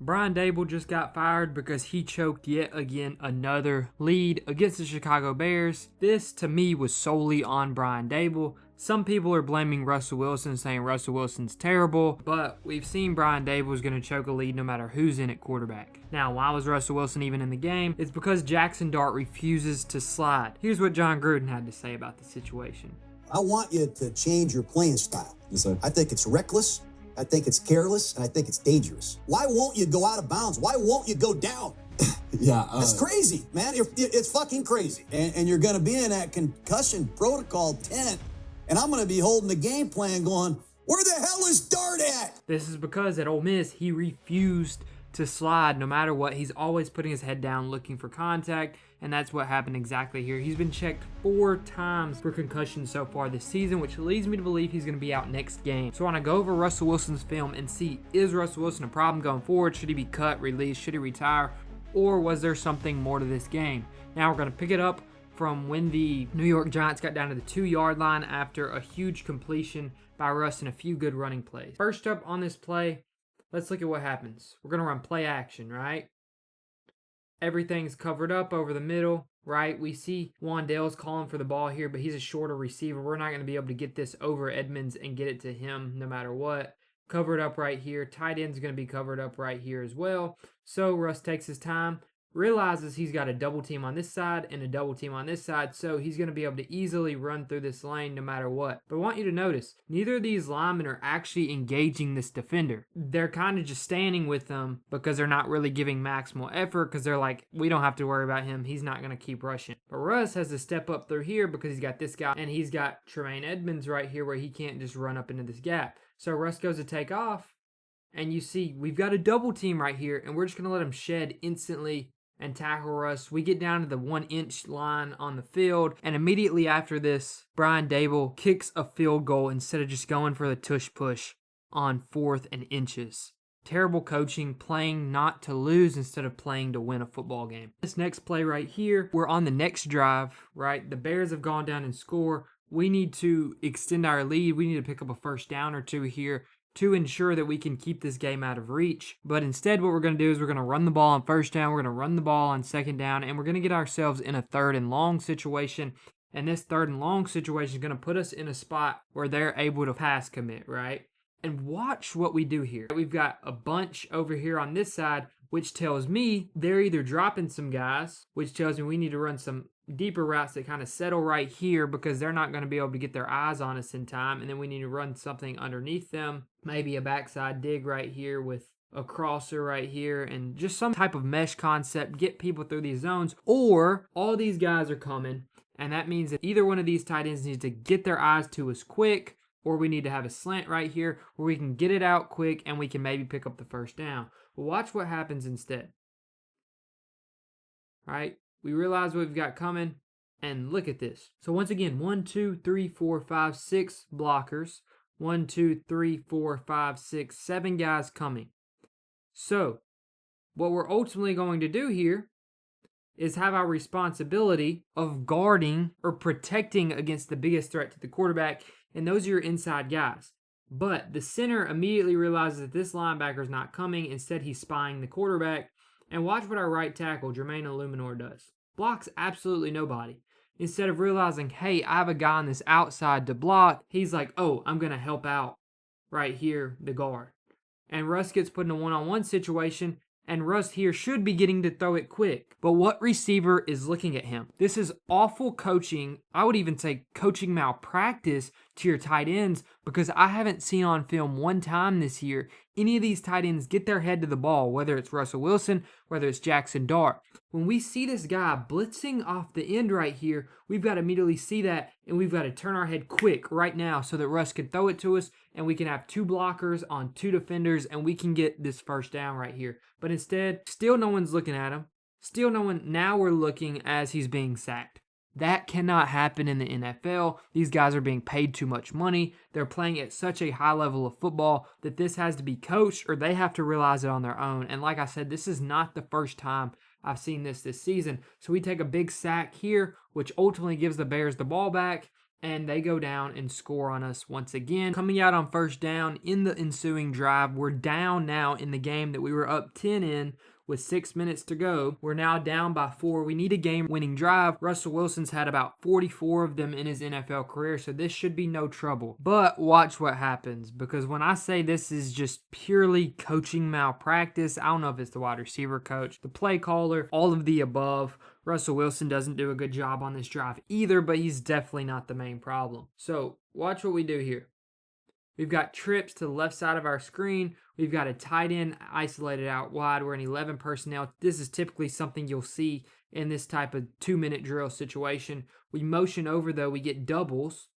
Brian Daboll just got fired because he choked yet again another lead against the Chicago Bears. This, to me, was solely on Brian Daboll. Some people are blaming Russell Wilson, saying Russell Wilson's terrible, but we've seen Brian Daboll is going to choke a lead no matter who's in at quarterback. Now, why was Russell Wilson even in the game? It's because Jaxson Dart refuses to slide. Here's what John Gruden had to say about the situation. I want you to change your playing style. Yes, sir. I think it's reckless. I think it's careless, and I think it's dangerous. Why won't you go out of bounds? Why won't you go down? Yeah. That's crazy, man. It's fucking crazy. And you're going to be in that concussion protocol tent, and I'm going to be holding the game plan going, where the hell is Dart at? This is because at Ole Miss, he refused to slide no matter what. He's always putting his head down looking for contact, and that's what happened exactly here. He's been checked 4 times for concussion so far this season, which leads me to believe he's going to be out next game. So I want to go over Russell Wilson's film and see, is Russell Wilson a problem going forward? Should he be cut, released? Should he retire? Or was there something more to this game? Now we're going to pick it up from when the New York Giants got down to the 2-yard line after a huge completion by Russ and a few good running plays. First up on this play, let's look at what happens. We're going to run play action, right? Everything's covered up over the middle, right? We see Wandale's calling for the ball here, but he's a shorter receiver. We're not going to be able to get this over Edmonds and get it to him no matter what. Covered up right here. Tight end's going to be covered up right here as well. So Russ takes his time, realizes he's got a double team on this side and a double team on this side, so he's going to be able to easily run through this lane no matter what. But I want you to notice, neither of these linemen are actually engaging this defender. They're kind of just standing with them because they're not really giving maximal effort because they're like, we don't have to worry about him. He's not going to keep rushing. But Russ has to step up through here because he's got this guy and he's got Tremaine Edmonds right here where he can't just run up into this gap. So Russ goes to take off, and you see we've got a double team right here, and we're just going to let him shed instantly and tackle Russ. We get down to the 1-inch line on the field, and immediately after this, Brian Daboll kicks a field goal instead of just going for the tush push on 4th and inches. Terrible coaching, playing not to lose instead of playing to win a football game. This next play right here, we're on the next drive, right? The Bears have gone down and scored. We need to extend our lead. We need to pick up a first down or two here to ensure that we can keep this game out of reach. But instead, what we're going to do is we're going to run the ball on first down, we're going to run the ball on second down, and we're going to get ourselves in a 3rd and long situation. And this 3rd and long situation is going to put us in a spot where they're able to pass commit, right? And watch what we do here. We've got a bunch over here on this side, which tells me they're either dropping some guys, which tells me we need to run some deeper routes that kind of settle right here because they're not going to be able to get their eyes on us in time. And then we need to run something underneath them, maybe a backside dig right here with a crosser right here and just some type of mesh concept, get people through these zones. Or all these guys are coming, and that means that either one of these tight ends needs to get their eyes to us quick, or we need to have a slant right here where we can get it out quick and we can maybe pick up the first down. But watch what happens instead. All right? We realize what we've got coming, and look at this. So once again, 1, 2, 3, 4, 5, 6 blockers. 1, 2, 3, 4, 5, 6, 7 guys coming. So what we're ultimately going to do here is have our responsibility of guarding or protecting against the biggest threat to the quarterback, and those are your inside guys. But the center immediately realizes that this linebacker is not coming. Instead, he's spying the quarterback. And watch what our right tackle, Jermaine Illuminor, does. Blocks absolutely nobody. Instead of realizing, hey, I have a guy on this outside to block, he's like, oh, I'm going to help out right here, the guard. And Russ gets put in a one-on-one situation, and Russ here should be getting to throw it quick. But what receiver is looking at him? This is awful coaching. I would even say coaching malpractice to your tight ends because I haven't seen on film one time this year any of these tight ends get their head to the ball, whether it's Russell Wilson, whether it's Jaxson Dart. When we see this guy blitzing off the end right here, we've got to immediately see that, and we've got to turn our head quick right now so that Russ can throw it to us, and we can have 2 blockers on 2 defenders, and we can get this first down right here. But instead, still no one's looking at him. Still no one. Now we're looking as he's being sacked. That cannot happen in the NFL. These guys are being paid too much money. They're playing at such a high level of football that this has to be coached or they have to realize it on their own. And like I said, this is not the first time I've seen this season. So we take a big sack here, which ultimately gives the Bears the ball back. and they go down and score on us once again. Coming out on first down in the ensuing drive, we're down now in the game that we were up 10 in with 6 minutes to go. We're now down by 4. We need a game-winning drive. Russell Wilson's had about 44 of them in his NFL career, so this should be no trouble. But watch what happens, because when I say this is just purely coaching malpractice, I don't know if it's the wide receiver coach, the play caller, all of the above. Russell Wilson doesn't do a good job on this drive either, but he's definitely not the main problem. So watch what we do here. We've got trips to the left side of our screen. We've got a tight end isolated out wide. We're in 11 personnel. This is typically something you'll see in this type of 2-minute drill situation. We motion over, though. We get doubles.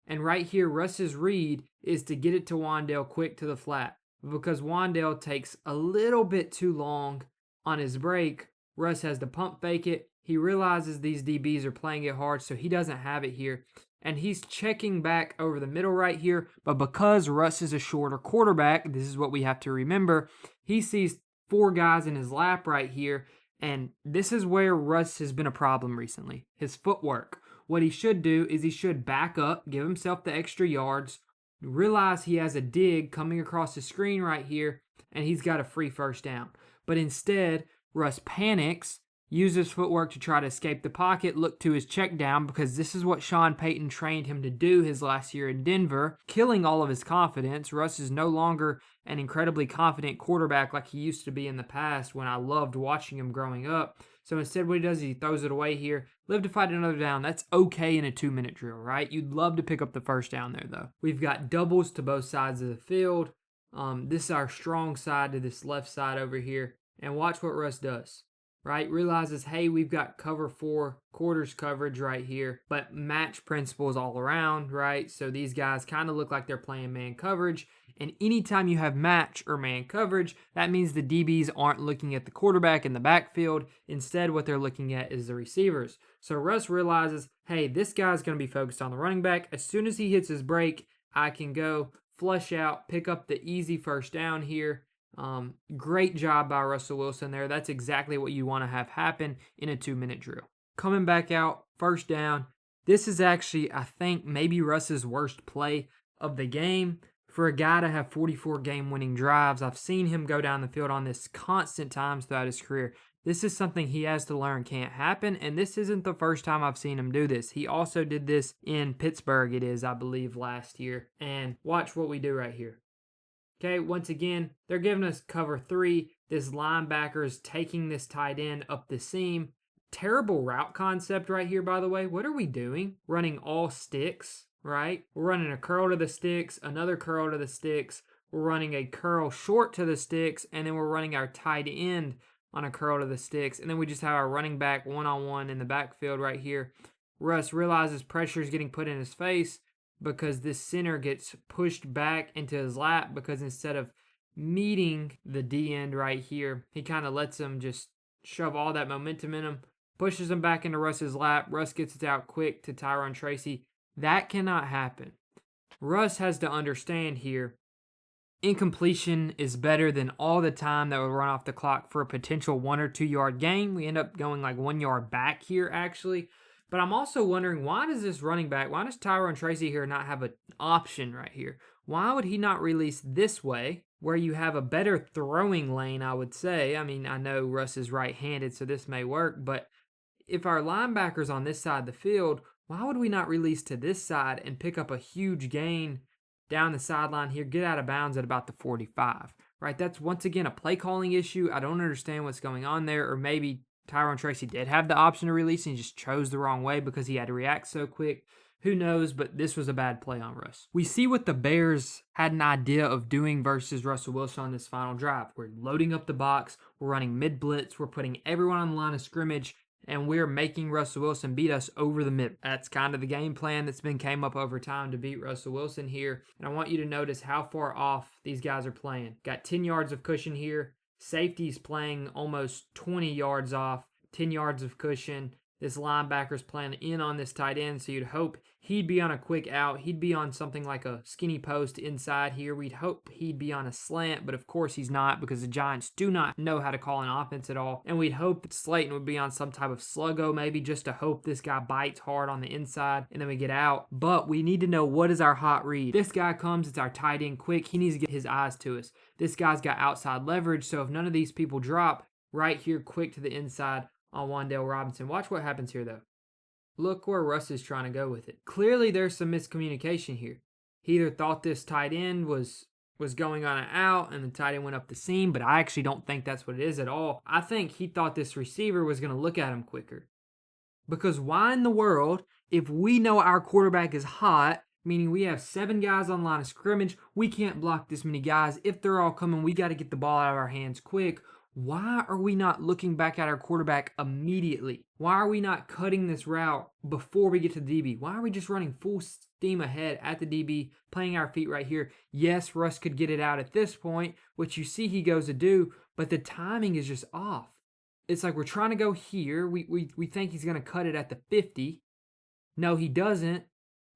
And right here, Russ's read is to get it to Wan'Dale quick to the flat. Because Wan'Dale takes a little bit too long on his break, Russ has to pump fake it. He realizes these DBs are playing it hard, so he doesn't have it here. And he's checking back over the middle right here. But because Russ is a shorter quarterback, this is what we have to remember, he sees 4 guys in his lap right here. And this is where Russ has been a problem recently, his footwork. What he should do is he should back up, give himself the extra yards, realize he has a dig coming across the screen right here, and he's got a free first down. But instead, Russ panics, uses footwork to try to escape the pocket, look to his check down, because this is what Sean Payton trained him to do his last year in Denver, killing all of his confidence. Russ is no longer an incredibly confident quarterback like he used to be in the past when I loved watching him growing up. So instead what he does is he throws it away here. Live to fight another down. That's okay in a 2-minute drill, right? You'd love to pick up the first down there, though. We've got doubles to both sides of the field. This is our strong side to this left side over here. And watch what Russ does. Right? Realizes, hey, we've got cover 4 quarters coverage right here, but match principles all around, right? So these guys kind of look like they're playing man coverage. And anytime you have match or man coverage, that means the DBs aren't looking at the quarterback in the backfield. Instead, what they're looking at is the receivers. So Russ realizes, hey, this guy's going to be focused on the running back. As soon as he hits his break, I can go flush out, pick up the easy first down here. Great job by Russell Wilson there. That's exactly what you want to have happen in a 2-minute drill. Coming back out, first down. This is actually, I think, maybe Russ's worst play of the game. For a guy to have 44 game-winning drives, I've seen him go down the field on this constant times throughout his career. This is something he has to learn can't happen, and this isn't the first time I've seen him do this. He also did this in Pittsburgh, it is, I believe, last year. And watch what we do right here. Okay, once again, they're giving us cover 3. This linebacker is taking this tight end up the seam. Terrible route concept right here, by the way. What are we doing? Running all sticks, right? We're running a curl to the sticks, another curl to the sticks. We're running a curl short to the sticks, and then we're running our tight end on a curl to the sticks. And then we just have our running back one-on-one in the backfield right here. Russ realizes pressure is getting put in his face, because this center gets pushed back into his lap, because instead of meeting the D end right here, he kind of lets him just shove all that momentum in him, pushes him back into Russ's lap. Russ gets it out quick to Tyrone Tracy. That cannot happen. Russ has to understand here, incompletion is better than all the time that would run off the clock for a potential 1 or 2 yard gain. We end up going like 1 yard back here, actually. But I'm also wondering, why does this running back, why does Tyrone Tracy here not have an option right here? Why would he not release this way, where you have a better throwing lane, I would say? I mean, I know Russ is right-handed, so this may work, but if our linebacker's on this side of the field, why would we not release to this side and pick up a huge gain down the sideline here, get out of bounds at about the 45, right? That's, once again, a play-calling issue. I don't understand what's going on there, or maybe Tyrone Tracy did have the option to release and he just chose the wrong way because he had to react so quick. Who knows, but this was a bad play on Russ. We see what the Bears had an idea of doing versus Russell Wilson on this final drive. We're loading up the box, we're running mid-blitz, we're putting everyone on the line of scrimmage, and we're making Russell Wilson beat us over the mid. That's kind of the game plan that's been came up over time to beat Russell Wilson here. And I want you to notice how far off these guys are playing. Got 10 yards of cushion here. Safety's playing almost 20 yards off, 10 yards of cushion, This linebacker's playing in on this tight end, so you'd hope he'd be on a quick out. He'd be on something like a skinny post inside here. We'd hope he'd be on a slant, but of course he's not because the Giants do not know how to call an offense at all. And we'd hope that Slayton would be on some type of sluggo maybe just to hope this guy bites hard on the inside and then we get out. But we need to know what is our hot read. This guy comes, it's our tight end quick. He needs to get his eyes to us. This guy's got outside leverage, so if none of these people drop, right here quick to the inside on Wan'Dale Robinson. Watch what happens here, though. Look where Russ is trying to go with it. Clearly, there's some miscommunication here. He either thought this tight end was going on an out and the tight end went up the seam, but I actually don't think that's what it is at all. I think he thought this receiver was going to look at him quicker. Because why in the world, if we know our quarterback is hot, meaning we have 7 guys on line of scrimmage, we can't block this many guys. If they're all coming, we got to get the ball out of our hands quick. Why are we not looking back at our quarterback immediately? Why are we not cutting this route before we get to the DB? Why are we just running full steam ahead at the DB, playing our feet right here? Yes, Russ could get it out at this point, which you see he goes to do, but the timing is just off. It's like we're trying to go here. We think he's going to cut it at the 50. No, he doesn't.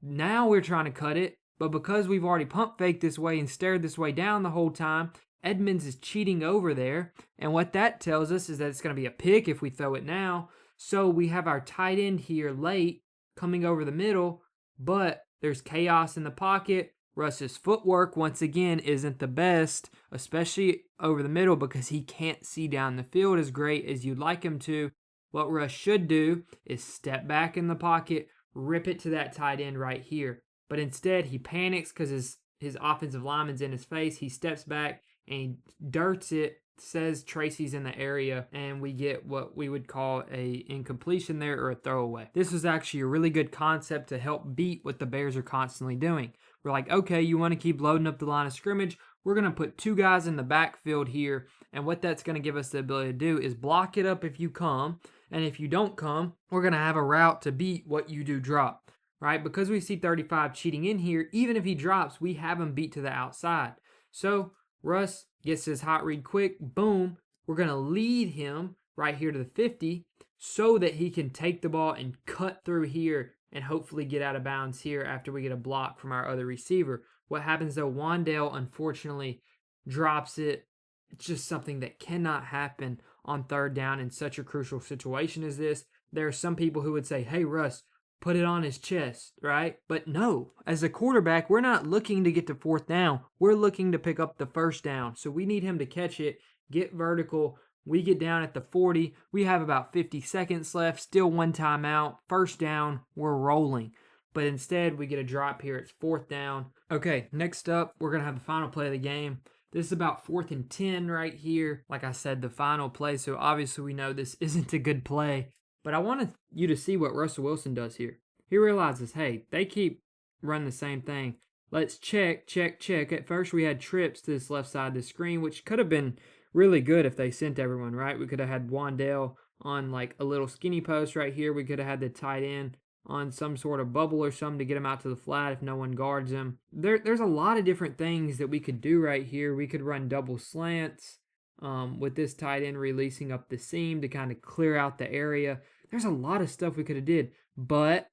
Now we're trying to cut it, but because we've already pump faked this way and stared this way down the whole time, Edmonds is cheating over there, and what that tells us is that it's going to be a pick if we throw it now. So we have our tight end here late coming over the middle, but there's chaos in the pocket. Russ's footwork, once again, isn't the best, especially over the middle because he can't see down the field as great as you'd like him to. What Russ should do is step back in the pocket, rip it to that tight end right here. But instead, he panics because his offensive lineman's in his face. He steps back and he darts it, says Tracy's in the area, and we get what we would call a incompletion there or a throwaway. This was actually a really good concept to help beat what the Bears are constantly doing. We're like, okay, you want to keep loading up the line of scrimmage? We're going to put 2 guys in the backfield here, and what that's going to give us the ability to do is block it up if you come, and if you don't come, we're going to have a route to beat what you do drop, right? Because we see 35 cheating in here, even if he drops, we have him beat to the outside. So Russ gets his hot read quick, boom. We're going to lead him right here to the 50 so that he can take the ball and cut through here and hopefully get out of bounds here after we get a block from our other receiver. What happens though, Wan'Dale unfortunately drops it. It's just something that cannot happen on 3rd down in such a crucial situation as this. There are some people who would say, hey, Russ, put it on his chest, right? But no, as a quarterback, we're not looking to get to 4th down. We're looking to pick up the 1st down. So we need him to catch it, get vertical. We get down at the 40. We have about 50 seconds left, still 1 timeout. 1st down, we're rolling. But instead, we get a drop here. It's 4th down. Okay, next up, we're going to have the final play of the game. This is about 4th and 10 right here. Like I said, the final play. So obviously we know this isn't a good play. But I wanted you to see what Russell Wilson does here. He realizes, hey, they keep running the same thing. Let's check. At first, we had trips to this left side of the screen, which could have been really good if they sent everyone, right? We could have had Wan'Dale on like a little skinny post right here. We could have had the tight end on some sort of bubble or something to get him out to the flat if no one guards him. There's a lot of different things that we could do right here. We could run double slants with this tight end releasing up the seam to kind of clear out the area. There's a lot of stuff we could have did, but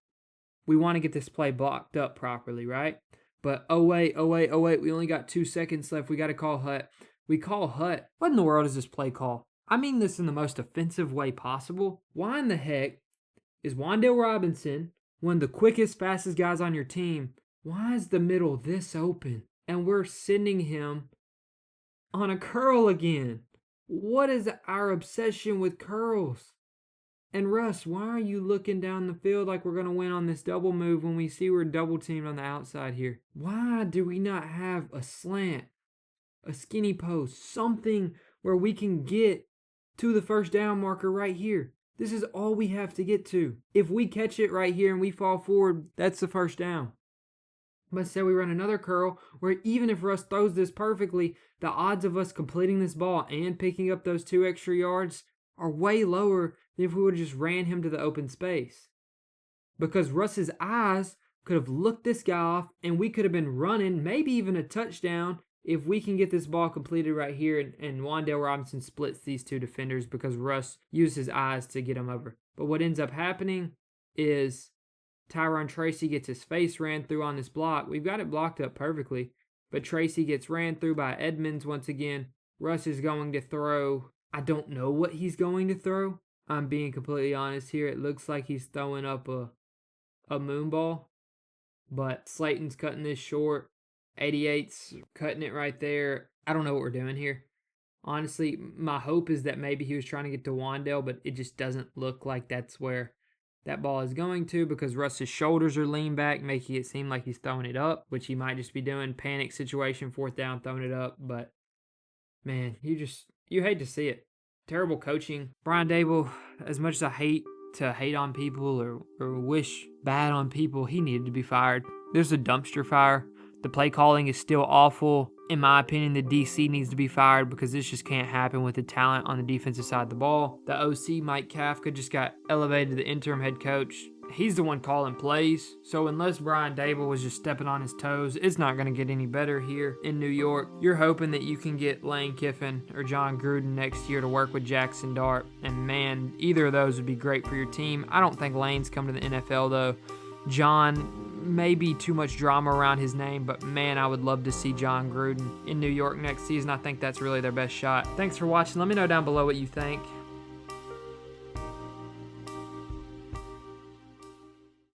we want to get this play blocked up properly, right? But oh wait, we only got 2 seconds left. We got to call Hut. We call Hut. What in the world is this play call? I mean this in the most offensive way possible. Why in the heck is Wan'Dale Robinson one of the quickest, fastest guys on your team? Why is the middle this open? And we're sending him on a curl again. What is our obsession with curls? And Russ, why are you looking down the field like we're going to win on this double move when we see we're double teamed on the outside here? Why do we not have a slant, a skinny post, something where we can get to the 1st down marker right here? This is all we have to get to. If we catch it right here and we fall forward, that's the 1st down. But say we run another curl where even if Russ throws this perfectly, the odds of us completing this ball and picking up those 2 extra yards are way lower than if we would have just ran him to the open space. Because Russ's eyes could have looked this guy off and we could have been running, maybe even a touchdown, if we can get this ball completed right here and Wan'Dale Robinson splits these two defenders because Russ used his eyes to get him over. But what ends up happening is Tyron Tracy gets his face ran through on this block. We've got it blocked up perfectly, but Tracy gets ran through by Edmonds once again. Russ is going to throw. I don't know what he's going to throw. I'm being completely honest here. It looks like he's throwing up a moon ball, but Slayton's cutting this short. 88's cutting it right there. I don't know what we're doing here. Honestly, my hope is that maybe he was trying to get to Wan'Dale, but it just doesn't look like that's where that ball is going to because Russ's shoulders are leaned back, making it seem like he's throwing it up, which he might just be doing. Panic situation, 4th down, throwing it up. But, man, you hate to see it. Terrible coaching. Brian Daboll, as much as I hate to hate on people or wish bad on people, he needed to be fired. There's a dumpster fire. The play calling is still awful. In my opinion, the DC needs to be fired because this just can't happen with the talent on the defensive side of the ball. The OC, Mike Kafka, just got elevated to the interim head coach. He's the one calling plays. So unless Brian Daboll was just stepping on his toes, it's not going to get any better here in New York. You're hoping that you can get Lane Kiffin or John Gruden next year to work with Jaxson Dart. And man, either of those would be great for your team. I don't think Lane's coming to the NFL though. John, maybe too much drama around his name, but man, I would love to see John Gruden in New York next season. I think that's really their best shot. Thanks for watching. Let me know down below what you think.